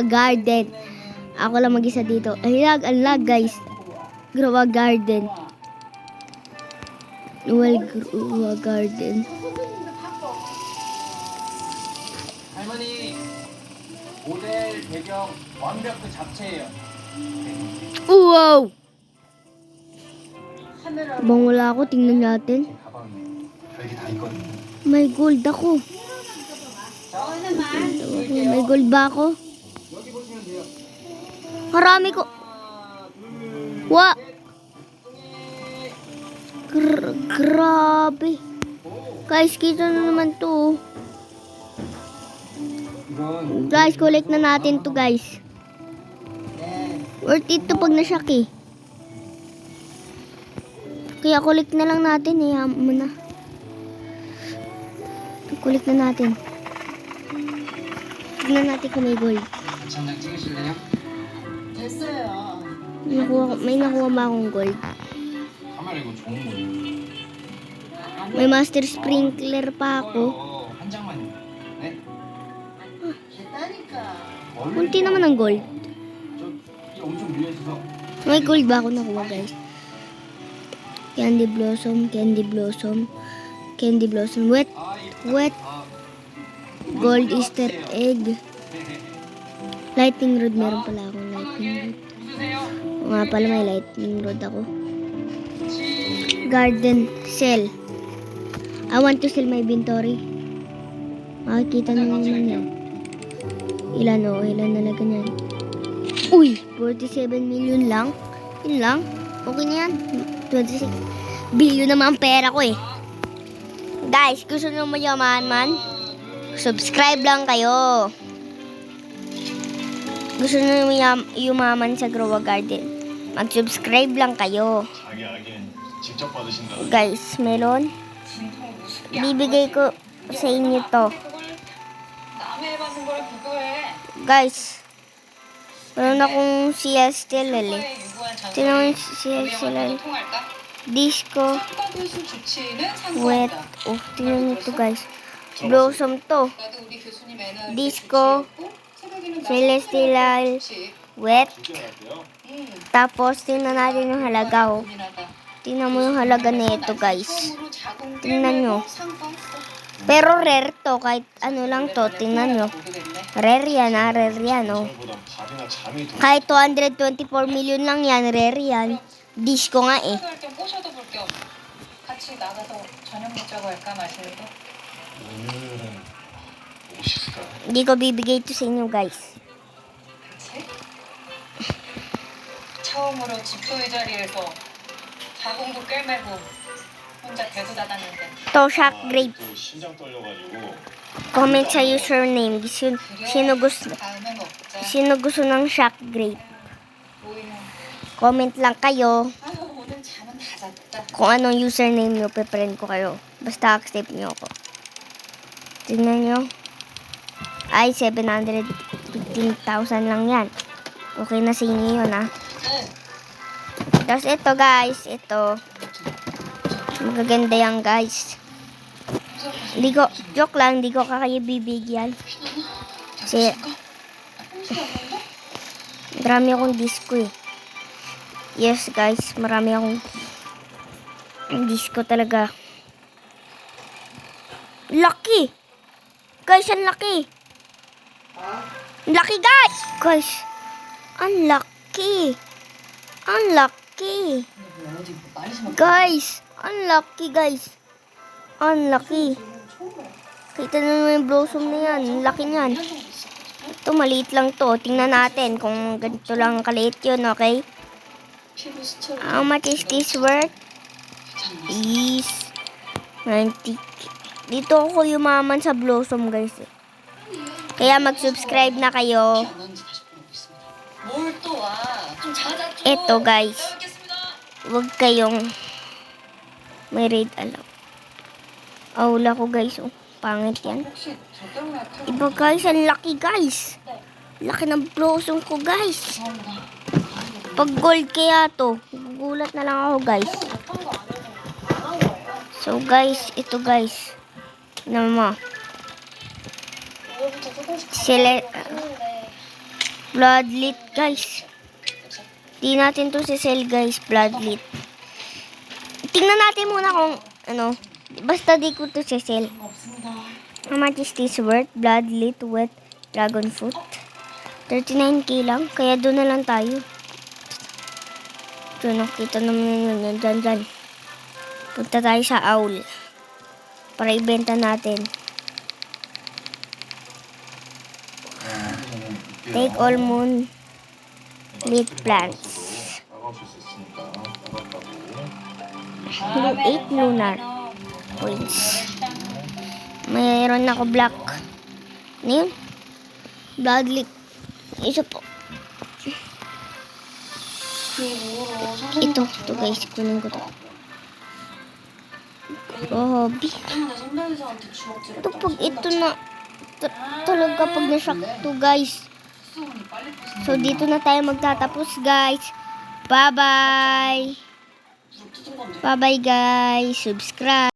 Garden. Ako lang mag-isa dito. Ang lag guys. Grow a garden. Grow a garden. 할머니 모델 배경 완벽 그 잡채예요. Wow! Bang wala ako, tingnan natin. 가방에 별게 다 있거든요. May gold ako. May gold ba ako? 여기 보시면 돼요. Marami ko. Wa! Grabe. Guys, kita na naman to. 이건 Guys, collect na natin to guys. Worth it to pag nasyak eh. Kaya collect na lang natin eh. Muna. Collect na natin. Tignan natin kung may gold. 같이 한장 찍으실래요? 됐어요. May nakuha ba akong gold? 카메라 이거 좋은 거예요. May master sprinkler pa ako. 한 장만요. 네. 됐다니까. Kunti naman ang gold. 저 엄청 밀려 있어서. May gold ba ako nakuha guys? Candy blossom, candy blossom, candy blossom. Wet, wet. Gold Easter egg. Lightning rod, meron pala akong lightning rod. O nga pala, may lightning rod ako. Garden sell. I want to sell my inventory. Makikita nyo naman yan. Ilan o, ilan nalaga niyan. Uy, 47 million lang. Yun lang. Okay na yan. 26 billion naman ang pera ko eh. Guys, gusto nyo mayaman man? Subscribe lang kayo. Gusto nyo yumaman sa Grow a Garden? Mag-subscribe lang kayo. 자기 알기엔 직접 받으신다. Guys, melon. Bibigay ko sa inyo to. 남의 해봤는 걸 비교해. Guys, meron akong CSTL eh. 그거에 유구한 장소를 Tingnan mo yung CSTL. 통할까? Disco. 상가 교수 주치의는 Wet. 상고한다. Oh, tingnan nyo to guys. Blossom to. 나도 우리 교수님 애는 Disco. Celestial. Wet. 할게요. Tapos, tingnan natin yung halaga oh. 고민하다. Tingnan mo yung halaga nito guys. 처음으로 자궁 tingnan nyo. 상고했어. Pero rare to. Kahit ano lang to. Tingnan nyo. 모르겠네. Rare yan ah. Rare yan oh. 저보다 밥이나 잠이 더 Kahit 224 million lang yan. Rare yan. Disco nga eh. 할겸 꼬셔도 볼 겸 같이 나가서 저녁 먹자고 할까 맛있는 거? 오늘은 오실까? Hindi ko bibigay ito sa inyo guys. 그치? 처음으로 집도의 자리에서 자궁도 꿰매고 혼자 대구 닫았는데 To shock grape. 또 심장 떨려가지고 Comment sa username. Sino gusto, 다음에 먹자. sino gusto ng shock grape? 모이면 Comment lang kayo. 아유 오늘 잠은 다 잤다. Kung anong username nyo, pe-friend ko kayo. Basta accept nyo ako. Tingnan nyo. Ay, 715,000 lang yan. Okay na sa inyo yun, ha? Tapos ito, guys. Ito. Magaganda yan, guys. Joke lang, hindi ko kakayo bibigyan. Kasi, marami akong disco eh. Yes, guys. Marami akong disco talaga. Lucky! Guys, ang laki! Lucky, guys! Guys, ang lucky! Ang lucky! Guys, ang lucky, guys! Ang lucky! Kita na naman yung blossom na yan. Ang laki niyan. Ito, maliit lang to. Tingnan natin kung ganito lang kaliit yun, okay? How much is this worth? Is 90. Dito ako yumaman sa blossom, guys. Kaya mag-subscribe na kayo. 뭘또 와? 좀 자자 좀. Ito, guys. 잘 먹겠습니다. Huwag kayong may raid alam. Wala ko, guys. Oh, pangit yan. 혹시 저 때문에 탈 Iba, guys. Ang laki, guys. Laki ng blossom ko, guys. Pag gold kaya to, gugulat na lang ako, guys. So, guys, ito, guys. Ano mo? 이거부터 조금씩 Sila, 하는데 Bloodlit, guys. Di natin to sell, guys. Bloodlit. Tingnan natin muna kung, ano, basta di ko to sell. How much is this worth? Bloodlit with dragon fruit. 39k lang. Kaya doon na lang tayo. Ito, nakita naman yun. Dyan. Punta tayo sa owl. Para ibenta natin. Take all moon leaf plants. 따가우실 수 있으니까 따갑다고. Blue 8 lunar points. Mayroon ako black. Ano yun? Bloodlit. Isa po. Ito guys. Kunin ko to. Grabe. Ito pag ito na talaga pag na-shock to guys. So dito na tayo magtatapos guys. Bye bye. Bye bye guys. Subscribe.